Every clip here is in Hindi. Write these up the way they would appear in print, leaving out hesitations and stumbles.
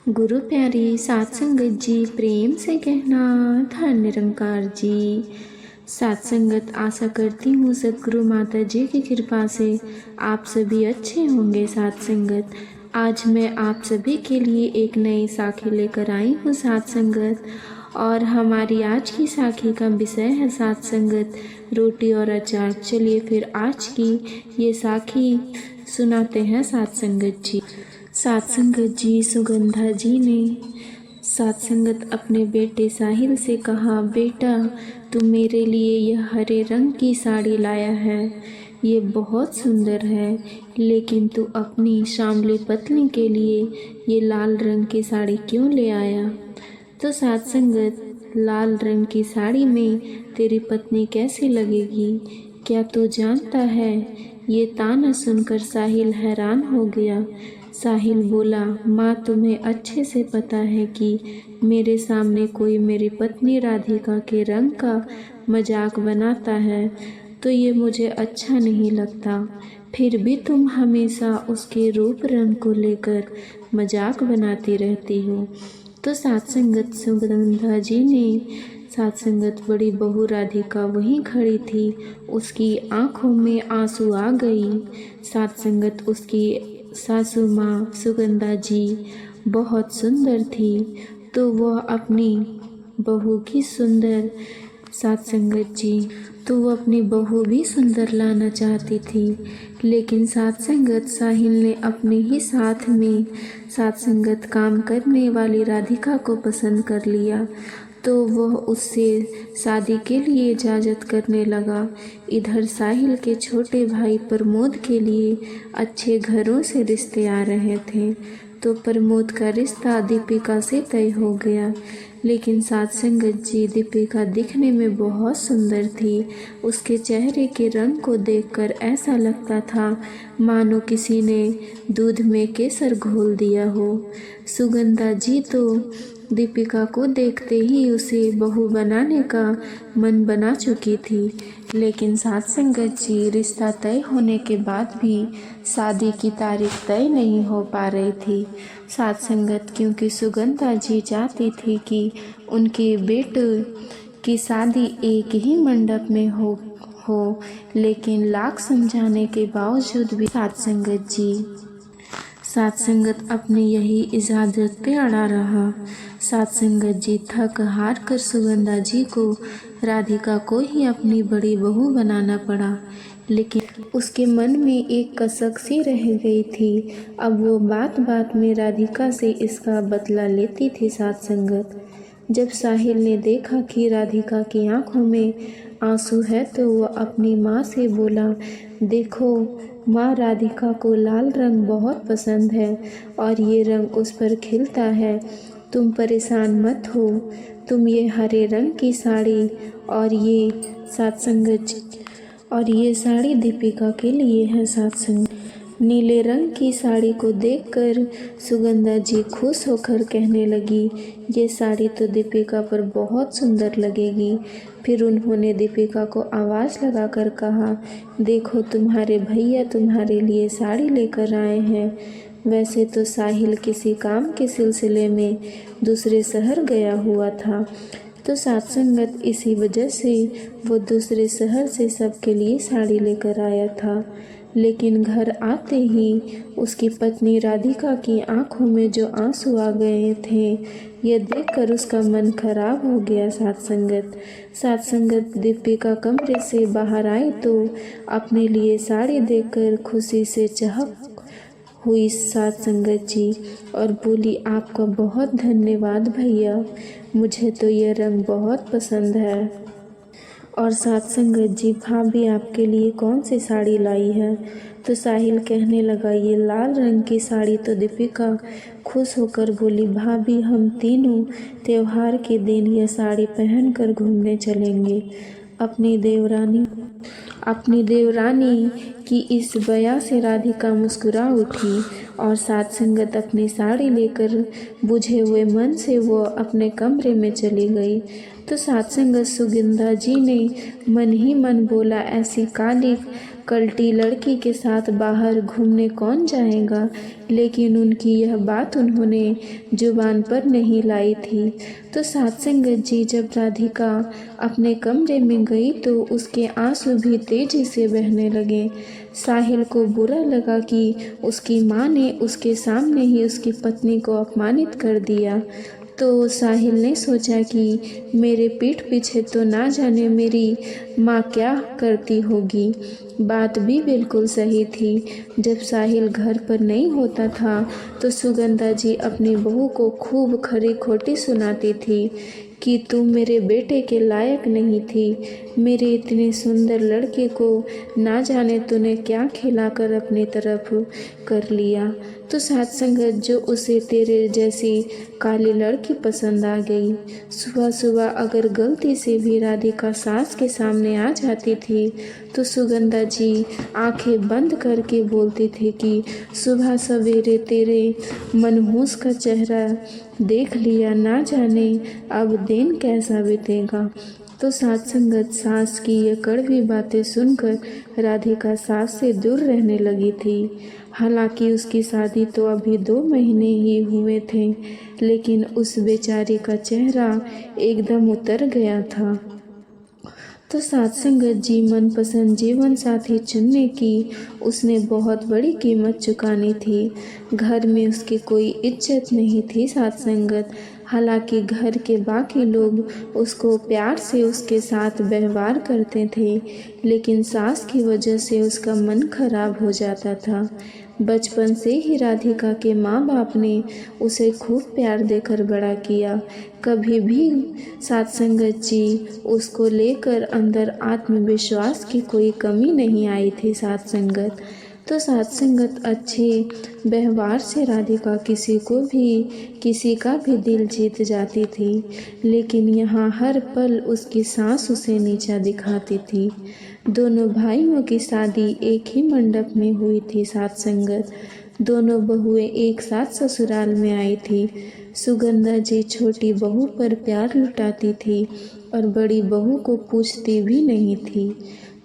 गुरु प्यारी सात संगत जी, प्रेम से कहना धन निरंकार जी। सात संगत, आशा करती हूँ सतगुरु माता जी की कृपा से आप सभी अच्छे होंगे। सात संगत, आज मैं आप सभी के लिए एक नई साखी लेकर आई हूँ सात संगत। और हमारी आज की साखी का विषय है सात संगत, रोटी और अचार। चलिए फिर आज की ये साखी सुनाते हैं सात संगत जी। सात संगत जी, सुगंधा जी ने सात संगत अपने बेटे साहिल से कहा, बेटा तू मेरे लिए यह हरे रंग की साड़ी लाया है, ये बहुत सुंदर है, लेकिन तू अपनी शामली पत्नी के लिए ये लाल रंग की साड़ी क्यों ले आया? तो सात संगत, लाल रंग की साड़ी में तेरी पत्नी कैसी लगेगी, क्या तू जानता है? ये ताना सुनकर साहिल हैरान हो गया। साहिल बोला, माँ तुम्हें अच्छे से पता है कि मेरे सामने कोई मेरी पत्नी राधिका के रंग का मजाक बनाता है तो ये मुझे अच्छा नहीं लगता, फिर भी तुम हमेशा उसके रूप रंग को लेकर मजाक बनाती रहती हो। तो सात संगत, सुगंधा जी ने सात संगत बड़ी बहू राधिका वहीं खड़ी थी, उसकी आंखों में आंसू आ गई। सात संगत, उसकी सासू माँ सुगंधा जी बहुत सुंदर थी, तो वह अपनी बहू की सुंदर सात संगत जी तो वो अपनी बहू भी सुंदर लाना चाहती थी, लेकिन सात संगत साहिल ने अपने ही साथ में सात संगत काम करने वाली राधिका को पसंद कर लिया, तो वह उससे शादी के लिए इजाज़त करने लगा। इधर साहिल के छोटे भाई प्रमोद के लिए अच्छे घरों से रिश्ते आ रहे थे, तो प्रमोद का रिश्ता दीपिका से तय हो गया। लेकिन सात संगत जी, दीपिका दिखने में बहुत सुंदर थी। उसके चेहरे के रंग को देखकर ऐसा लगता था मानो किसी ने दूध में केसर घोल दिया हो। सुगंधा जी तो दीपिका को देखते ही उसे बहू बनाने का मन बना चुकी थी, लेकिन सात संगत जी रिश्ता तय होने के बाद भी शादी की तारीख तय नहीं हो पा रही थी। सात संगत, क्योंकि सुगंधा जी चाहती थी कि उनके बेटे की शादी एक ही मंडप में हो, लेकिन लाख समझाने के बावजूद भी सात संगत अपनी यही इजाज़त पे अड़ा रहा। सात संगत जी थक हार कर सुगंधा जी को राधिका को ही अपनी बड़ी बहू बनाना पड़ा, लेकिन उसके मन में एक कसक सी रह गई थी। अब वो बात बात में राधिका से इसका बदला लेती थी। सात संगत, जब साहिल ने देखा कि राधिका की आंखों में आंसू है तो वह अपनी माँ से बोला, देखो माँ, राधिका को लाल रंग बहुत पसंद है और ये रंग उस पर खिलता है, तुम परेशान मत हो, तुम ये हरे रंग की साड़ी और ये साड़ी दीपिका के लिए है। सात संगत, नीले रंग की साड़ी को देखकर सुगंधा जी खुश होकर कहने लगी, ये साड़ी तो दीपिका पर बहुत सुंदर लगेगी। फिर उन्होंने दीपिका को आवाज़ लगाकर कहा, देखो तुम्हारे भैया तुम्हारे लिए साड़ी लेकर आए हैं। वैसे तो साहिल किसी काम के सिलसिले में दूसरे शहर गया हुआ था, तो सात संगत इसी वजह से वो दूसरे शहर से सबके लिए साड़ी लेकर आया था। लेकिन घर आते ही उसकी पत्नी राधिका की आंखों में जो आंसू आ गए थे, यह देखकर उसका मन खराब हो गया। सात संगत दीपिका कमरे से बाहर आई तो अपने लिए साड़ी देखकर खुशी से चहक हुई सात संगत जी और बोली, आपका बहुत धन्यवाद भैया, मुझे तो यह रंग बहुत पसंद है। और सात संगत जी, भाभी आपके लिए कौन सी साड़ी लाई है? तो साहिल कहने लगा, ये लाल रंग की साड़ी। तो दीपिका खुश होकर बोली, भाभी हम तीनों त्योहार के दिन यह साड़ी पहनकर घूमने चलेंगे। अपनी देवरानी की इस बया से राधिका मुस्कुरा उठी और सात संगत अपनी साड़ी लेकर बुझे हुए मन से वो अपने कमरे में चली गई। तो सात संगत, सुगंधा जी ने मन ही मन बोला, ऐसी काली कल्टी लड़की के साथ बाहर घूमने कौन जाएगा, लेकिन उनकी यह बात उन्होंने जुबान पर नहीं लाई थी। तो सत्संगत जी, जब राधिका अपने कमरे में गई तो उसके आंसू भी तेजी से बहने लगे। साहिल को बुरा लगा कि उसकी माँ ने उसके सामने ही उसकी पत्नी को अपमानित कर दिया। तो साहिल ने सोचा कि मेरे पीठ पीछे तो ना जाने मेरी माँ क्या करती होगी। बात भी बिल्कुल सही थी। जब साहिल घर पर नहीं होता था तो सुगंधा जी अपनी बहू को खूब खरी खोटी सुनाती थी कि तू मेरे बेटे के लायक नहीं थी। मेरे इतने सुंदर लड़के को ना जाने तूने क्या खिलाकर अपनी तरफ कर लिया। तो सत्संगत जो उसे तेरे जैसी काली लड़की पसंद आ गई। सुबह सुबह अगर गलती से भी राधिका सास के सामने आ जाती थी तो सुगंधा जी आंखें बंद करके बोलती थी कि सुबह सवेरे तेरे मनहूस का चेहरा देख लिया, ना जाने अब दिन कैसा बीतेगा। तो सत्संगत सास की ये कड़वी बातें सुनकर राधिका सास से दूर रहने लगी थी। हालांकि उसकी शादी तो अभी 2 महीने ही हुए थे, लेकिन उस बेचारी का चेहरा एकदम उतर गया था। तो सत्संगत जी, मनपसंद जीवन साथी चुनने की उसने बहुत बड़ी कीमत चुकानी थी। घर में उसकी कोई इज्जत नहीं थी सत्संगत। हालांकि घर के बाकी लोग उसको प्यार से उसके साथ व्यवहार करते थे, लेकिन सास की वजह से उसका मन खराब हो जाता था। बचपन से ही राधिका के माँ बाप ने उसे खूब प्यार देकर बड़ा किया। कभी भी सत्संगत जी उसको लेकर अंदर आत्मविश्वास की कोई कमी नहीं आई थी सत्संगत। तो सत्संगत अच्छे व्यवहार से राधिका किसी का भी दिल जीत जाती थी, लेकिन यहाँ हर पल उसकी सास उसे नीचा दिखाती थी। दोनों भाइयों की शादी एक ही मंडप में हुई थी सत्संगत। दोनों बहुएं एक साथ ससुराल में आई थी। सुगंधा जी छोटी बहू पर प्यार लुटाती थी और बड़ी बहू को पूछती भी नहीं थी।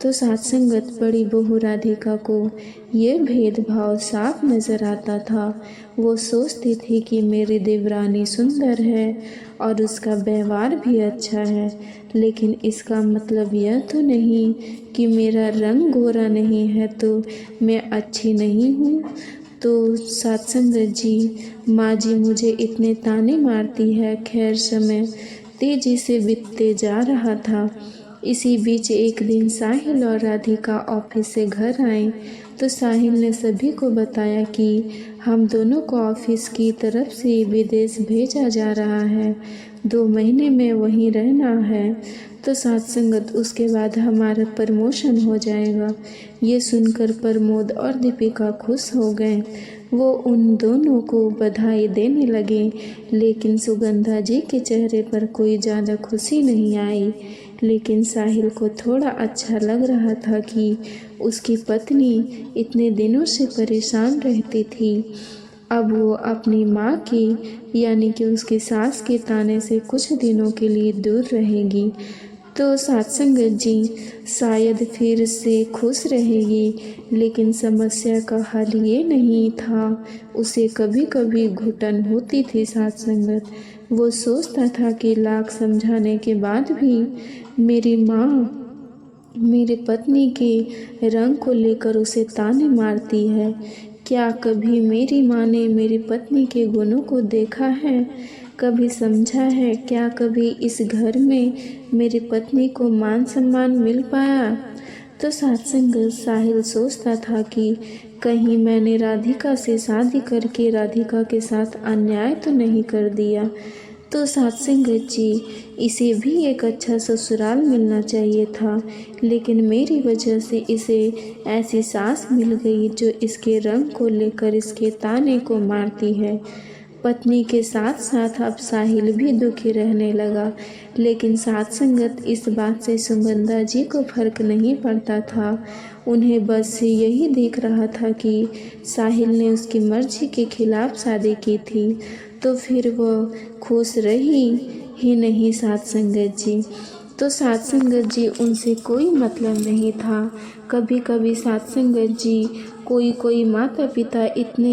तो सत्संगत बड़ी बहू राधिका को ये भेदभाव साफ नज़र आता था। वो सोचती थी कि मेरी देवरानी सुंदर है और उसका व्यवहार भी अच्छा है, लेकिन इसका मतलब यह तो नहीं कि मेरा रंग गोरा नहीं है तो मैं अच्छी नहीं हूँ। तो सत्संगत जी, माँ जी मुझे इतने ताने मारती है। खैर, समय तेजी से बीतते जा रहा था। इसी बीच एक दिन साहिल और राधिका ऑफिस से घर आए तो साहिल ने सभी को बताया कि हम दोनों को ऑफिस की तरफ से विदेश भेजा जा रहा है, 2 महीने में वहीं रहना है। तो सत्संगत उसके बाद हमारा प्रमोशन हो जाएगा। ये सुनकर प्रमोद और दीपिका खुश हो गए। वो उन दोनों को बधाई देने लगे, लेकिन सुगंधा जी के चेहरे पर कोई ज़्यादा खुशी नहीं आई। लेकिन साहिल को थोड़ा अच्छा लग रहा था कि उसकी पत्नी इतने दिनों से परेशान रहती थी, अब वो अपनी माँ की यानी कि उसकी सास के ताने से कुछ दिनों के लिए दूर रहेगी। तो सत्संगत जी शायद फिर से खुश रहेगी, लेकिन समस्या का हल ये नहीं था। उसे कभी कभी घुटन होती थी सत्संगत। वो सोचता था कि लाख समझाने के बाद भी मेरी माँ मेरे पत्नी के रंग को लेकर उसे ताने मारती है। क्या कभी मेरी माँ ने मेरी पत्नी के गुणों को देखा है, कभी समझा है? क्या कभी इस घर में मेरी पत्नी को मान सम्मान मिल पाया? तो सत्संगत साहिल सोचता था कि कहीं मैंने राधिका से शादी करके राधिका के साथ अन्याय तो नहीं कर दिया। तो सत्संगत जी, इसे भी एक अच्छा ससुराल मिलना चाहिए था, लेकिन मेरी वजह से इसे ऐसी सास मिल गई जो इसके रंग को लेकर इसके ताने को मारती है। पत्नी के साथ साथ अब साहिल भी दुखी रहने लगा, लेकिन सत्संगत इस बात से सुगंधा जी को फर्क नहीं पड़ता था। उन्हें बस यही दिख रहा था कि साहिल ने उसकी मर्जी के खिलाफ शादी की थी, तो फिर वह खुश रही ही नहीं सत्संगत जी। तो सत्संगत जी उनसे कोई मतलब नहीं था। कभी कभी सत्संगत जी कोई माता पिता इतने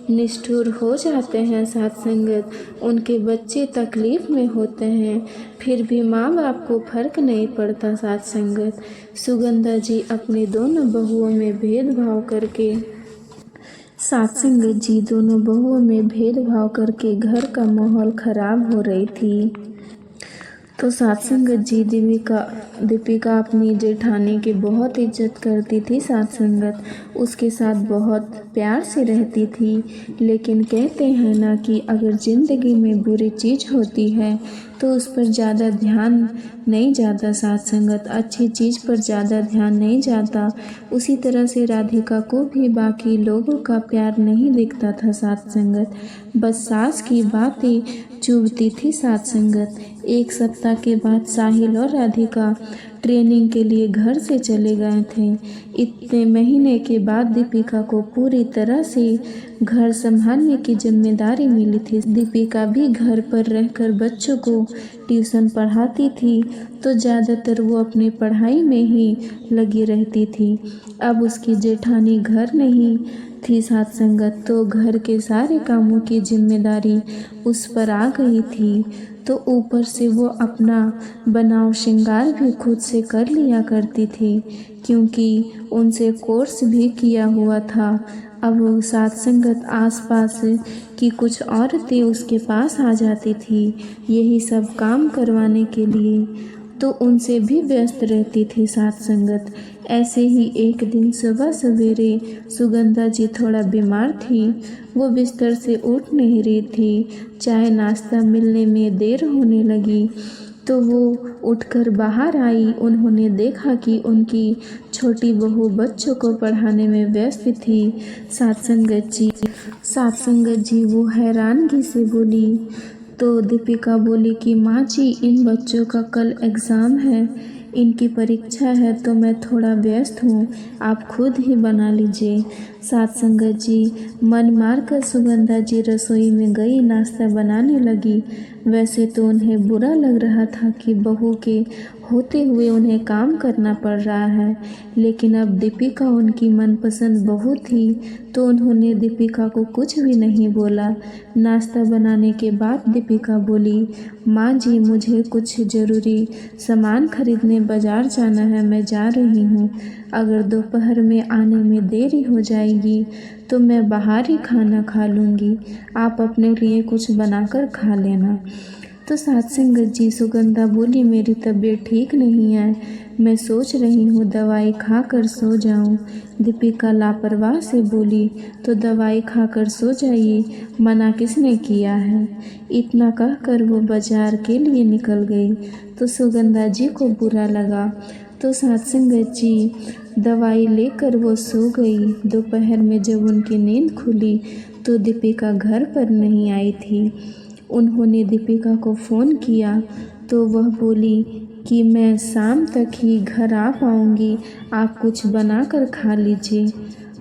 निष्ठुर हो जाते हैं सत्संगत, उनके बच्चे तकलीफ़ में होते हैं, फिर भी माँ बाप को फ़र्क नहीं पड़ता सत्संगत। सुगंधा जी अपनी दोनों बहुओं में भेदभाव करके सत्संगत जी दोनों बहुओं में भेदभाव करके घर का माहौल ख़राब हो रही थी। तो सत्संगत जी दीपिका अपनी जेठानी की बहुत इज्जत करती थी। सत्संगत उसके साथ बहुत प्यार से रहती थी। लेकिन कहते हैं ना कि अगर ज़िंदगी में बुरी चीज़ होती है तो उस पर ज़्यादा ध्यान नहीं जाता सत्संगत, अच्छी चीज़ पर ज़्यादा ध्यान नहीं जाता। उसी तरह से राधिका को भी बाकी लोगों का प्यार नहीं दिखता था सत्संगत, बस सास की बातें चुभती थी सत्संगत। एक सप्ताह के बाद साहिल और राधिका ट्रेनिंग के लिए घर से चले गए थे। इतने महीने के बाद दीपिका को पूरी तरह से घर संभालने की जिम्मेदारी मिली थी। दीपिका भी घर पर रहकर बच्चों को ट्यूशन पढ़ाती थी, तो ज़्यादातर वो अपनी पढ़ाई में ही लगी रहती थी। अब उसकी जेठानी घर नहीं थी सत्संगत, तो घर के सारे कामों की जिम्मेदारी उस पर आ गई थी। तो ऊपर से वो अपना बनाव श्रृंगार भी खुद से कर लिया करती थी, क्योंकि उनसे कोर्स भी किया हुआ था। अब सत्संगत आसपास की कुछ औरतें उसके पास आ जाती थी यही सब काम करवाने के लिए, तो उनसे भी व्यस्त रहती थी सत्संगत। ऐसे ही एक दिन सुबह सवेरे सुगंधा जी थोड़ा बीमार थी। वो बिस्तर से उठ नहीं रही थी। चाय नाश्ता मिलने में देर होने लगी तो वो उठकर बाहर आई। उन्होंने देखा कि उनकी छोटी बहू बच्चों को पढ़ाने में व्यस्त थी। सत्संगत जी वो हैरानगी से बोली। तो दीपिका बोली कि माँ जी, इन बच्चों का कल एग्ज़ाम है, इनकी परीक्षा है, तो मैं थोड़ा व्यस्त हूँ, आप खुद ही बना लीजिए। सत्संगत जी मन मारकर सुगंधा जी रसोई में गई, नाश्ता बनाने लगी। वैसे तो उन्हें बुरा लग रहा था कि बहू के होते हुए उन्हें काम करना पड़ रहा है, लेकिन अब दीपिका उनकी मनपसंद बहू थी, तो उन्होंने दीपिका को कुछ भी नहीं बोला। नाश्ता बनाने के बाद दीपिका बोली, माँ जी मुझे कुछ ज़रूरी सामान खरीदने बाज़ार जाना है, मैं जा रही हूँ। अगर दोपहर में आने में देरी हो जाएगी तो मैं बाहर ही खाना खा लूँगी, आप अपने लिए कुछ बनाकर खा लेना। तो सत्संगत जी सुगंधा बोली, मेरी तबीयत ठीक नहीं है, मैं सोच रही हूँ दवाई खाकर सो जाऊँ। दीपिका लापरवाह से बोली, तो दवाई खाकर सो जाइए, मना किसने किया है। इतना कहकर वो बाजार के लिए निकल गई। तो सुगंधा जी को बुरा लगा, तो सत्संगत जी दवाई लेकर वो सो गई। दोपहर में जब उनकी नींद खुली तो दीपिका घर पर नहीं आई थी। उन्होंने दीपिका को फ़ोन किया तो वह बोली कि मैं शाम तक ही घर आ पाऊँगी, आप कुछ बनाकर खा लीजिए।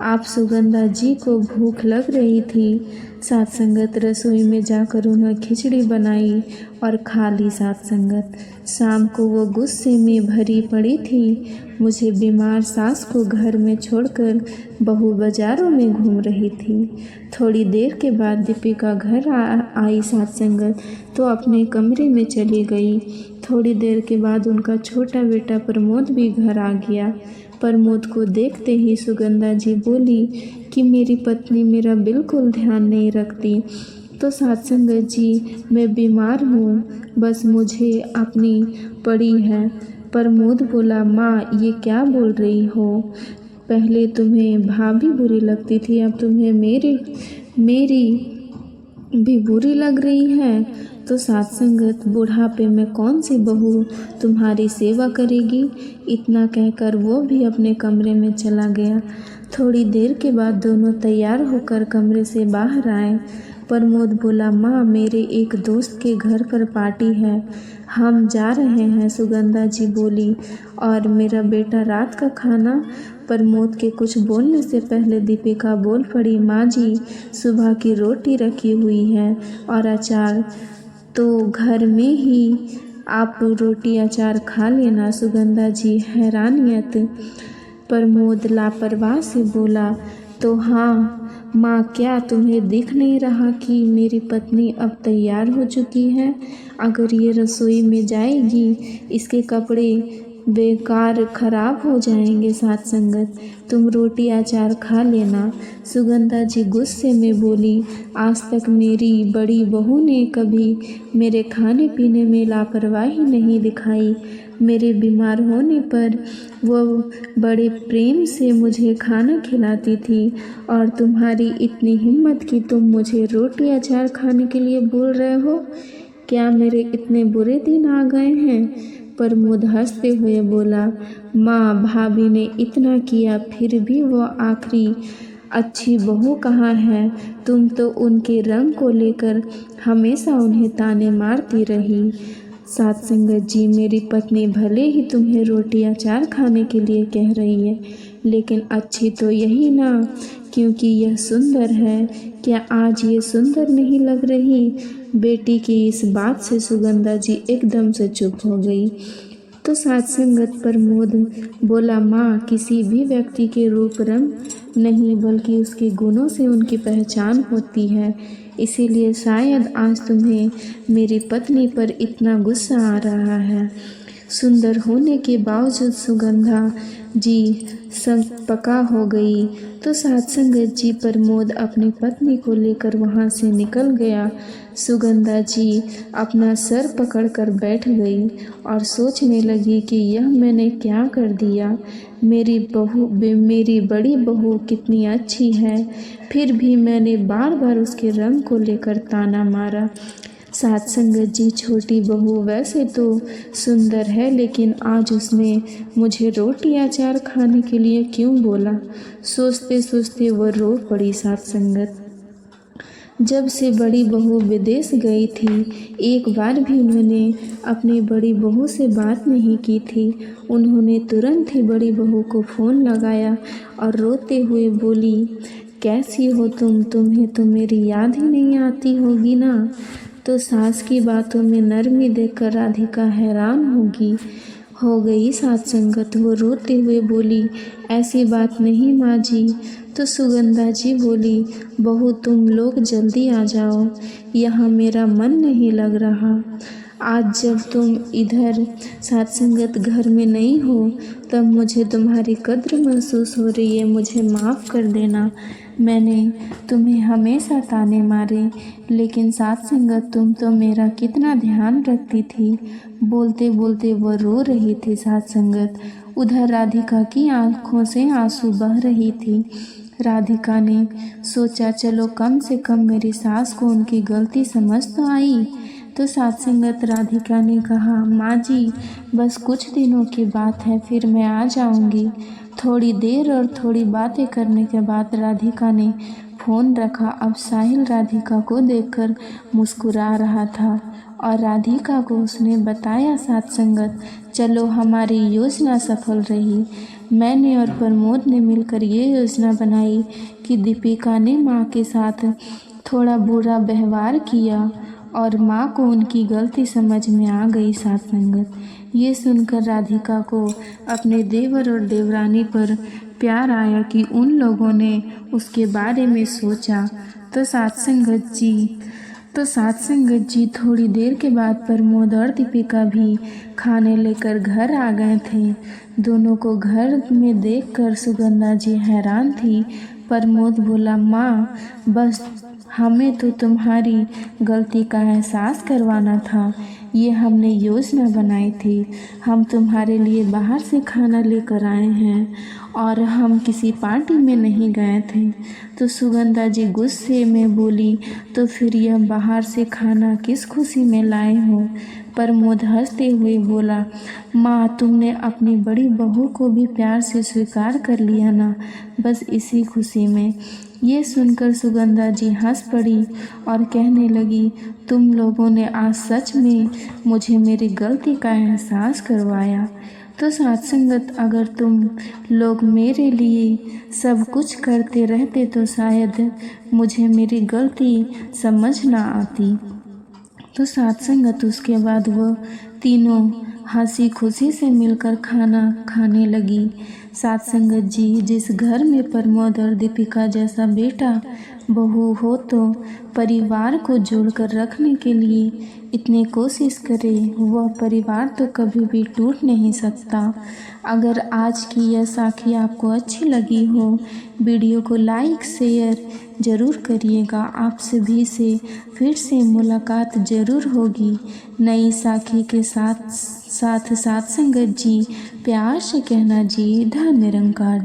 आप सुगंधा जी को भूख लग रही थी। सत्संगत रसोई में जाकर उन्हें खिचड़ी बनाई और खा ली। सत्संगत शाम को वो गुस्से में भरी पड़ी थी। मुझे बीमार सास को घर में छोड़कर बहू बाज़ारों में घूम रही थी। थोड़ी देर के बाद दीपिका घर आई सत्संगत तो अपने कमरे में चली गई। थोड़ी देर के बाद उनका छोटा बेटा प्रमोद भी घर आ गया। प्रमोद को देखते ही सुगंधा जी बोली कि मेरी पत्नी मेरा बिल्कुल ध्यान नहीं रखती। तो सत्संगत जी मैं बीमार हूँ, बस मुझे अपनी पड़ी है। प्रमोद बोला, माँ ये क्या बोल रही हो, पहले तुम्हें भाभी बुरी लगती थी, अब तुम्हें मेरी भी बुरी लग रही है। तो सत्संगत बुढ़ापे में कौन सी बहू तुम्हारी सेवा करेगी। इतना कहकर वो भी अपने कमरे में चला गया। थोड़ी देर के बाद दोनों तैयार होकर कमरे से बाहर आए। प्रमोद बोला, माँ मेरे एक दोस्त के घर पर पार्टी है, हम जा रहे हैं। सुगंधा जी बोली, और मेरा बेटा रात का खाना। प्रमोद के कुछ बोलने से पहले दीपिका बोल पड़ी, माँ जी सुबह की रोटी रखी हुई है और अचार तो घर में ही आप रोटी अचार खा लेना। सुगंधा जी हैरानियत। प्रमोद लापरवाह से बोला, तो हाँ माँ, क्या तुम्हें दिख नहीं रहा कि मेरी पत्नी अब तैयार हो चुकी है? अगर ये रसोई में जाएगी, इसके कपड़े बेकार खराब हो जाएंगे। साथ संगत, तुम रोटी अचार खा लेना। सुगंधा जी गुस्से में बोली, आज तक मेरी बड़ी बहू ने कभी मेरे खाने पीने में लापरवाही नहीं दिखाई। मेरे बीमार होने पर वो बड़े प्रेम से मुझे खाना खिलाती थी, और तुम्हारी इतनी हिम्मत कि तुम मुझे रोटी अचार खाने के लिए बोल रहे हो? क्या मेरे इतने बुरे दिन आ गए हैं? प्रमोद हंसते हुए बोला, माँ, भाभी ने इतना किया फिर भी वो आखिरी अच्छी बहू कहाँ है? तुम तो उनके रंग को लेकर हमेशा उन्हें ताने मारती रही। साथ संगत जी, मेरी पत्नी भले ही तुम्हें रोटी अचार खाने के लिए कह रही है, लेकिन अच्छी तो यही ना, क्योंकि यह सुंदर है। क्या आज ये सुंदर नहीं लग रही? बेटी की इस बात से सुगंधा जी एकदम से चुप हो गई। तो साथ संगत प्रमोद बोला, माँ, किसी भी व्यक्ति के रूप रंग नहीं, बल्कि उसके गुणों से उनकी पहचान होती है। इसीलिए शायद आज तुम्हें मेरी पत्नी पर इतना गुस्सा आ रहा है। सुंदर होने के बावजूद सुगंधा जी पका हो गई। तो साथ संगत जी, प्रमोद अपनी पत्नी को लेकर वहाँ से निकल गया। सुगंधा जी अपना सर पकड़कर बैठ गई और सोचने लगी कि यह मैंने क्या कर दिया। मेरी बड़ी बहू कितनी अच्छी है, फिर भी मैंने बार बार उसके रंग को लेकर ताना मारा। साथ संगत जी, छोटी बहू वैसे तो सुंदर है, लेकिन आज उसने मुझे रोटी अचार खाने के लिए क्यों बोला? सोचते सोचते वह रो पड़ी। साथ संगत, जब से बड़ी बहू विदेश गई थी, एक बार भी उन्होंने अपनी बड़ी बहू से बात नहीं की थी। उन्होंने तुरंत ही बड़ी बहू को फ़ोन लगाया और रोते हुए बोली, कैसी हो तुम? तुम्हें तो मेरी याद ही नहीं आती होगी ना? तो सास की बातों में नरमी देखकर राधिका हैरान हो गई। साथ संगत, वो रोते हुए बोली, ऐसी बात नहीं माँ जी। तो सुगंधा जी बोली, बहू, तुम लोग जल्दी आ जाओ, यहाँ मेरा मन नहीं लग रहा। आज जब तुम इधर साथ संगत घर में नहीं हो, तब मुझे तुम्हारी कद्र महसूस हो रही है। मुझे माफ़ कर देना, मैंने तुम्हें हमेशा ताने मारे, लेकिन साथ संगत, तुम तो मेरा कितना ध्यान रखती थी। बोलते बोलते वह रो रही थी। साथ संगत, उधर राधिका की आंखों से आंसू बह रही थी। राधिका ने सोचा, चलो कम से कम मेरी सास को उनकी गलती समझ तो आई। तो साथ संगत, राधिका ने कहा, माँ जी, बस कुछ दिनों की बात है, फिर मैं आ जाऊंगी। थोड़ी देर और थोड़ी बातें करने के बाद राधिका ने फ़ोन रखा। अब साहिल राधिका को देखकर मुस्कुरा रहा था और राधिका को उसने बताया, साथ संगत, चलो हमारी योजना सफल रही। मैंने और प्रमोद ने मिलकर ये योजना बनाई कि दीपिका ने माँ के साथ थोड़ा बुरा व्यवहार किया और माँ को उनकी गलती समझ में आ गई। साथ संगत, ये सुनकर राधिका को अपने देवर और देवरानी पर प्यार आया कि उन लोगों ने उसके बारे में सोचा। तो साथ संगत जी थोड़ी देर के बाद प्रमोद और दीपिका भी खाने लेकर घर आ गए थे। दोनों को घर में देखकर सुगंधा जी हैरान थी। प्रमोद बोला, माँ, बस हमें तो तुम्हारी गलती का एहसास करवाना था। ये हमने योजना बनाई थी। हम तुम्हारे लिए बाहर से खाना लेकर आए हैं और हम किसी पार्टी में नहीं गए थे। तो सुगंधा जी गुस्से में बोली, तो फिर यह बाहर से खाना किस खुशी में लाए हो? प्रमोद हंसते हुए बोला, माँ, तुमने अपनी बड़ी बहू को भी प्यार से स्वीकार कर लिया ना, बस इसी खुशी में। ये सुनकर सुगंधा जी हंस पड़ी और कहने लगी, तुम लोगों ने आज सच में मुझे मेरी गलती का एहसास करवाया। तो साथ संगत, अगर तुम लोग मेरे लिए सब कुछ करते रहते तो शायद मुझे मेरी गलती समझ ना आती। तो साथ संगत उसके बाद वह तीनों हंसी खुशी से मिलकर खाना खाने लगी। साथ संगत जी, जिस घर में प्रमोद और दीपिका जैसा बेटा बहू हो तो परिवार को जोड़कर रखने के लिए इतनी कोशिश करे, वह परिवार तो कभी भी टूट नहीं सकता। अगर आज की यह साखी आपको अच्छी लगी हो, वीडियो को लाइक शेयर ज़रूर करिएगा। आप सभी से फिर से मुलाकात ज़रूर होगी नई साखी के साथ। साथ संगत जी, प्यार से कहना जी, धन निरंकार जी।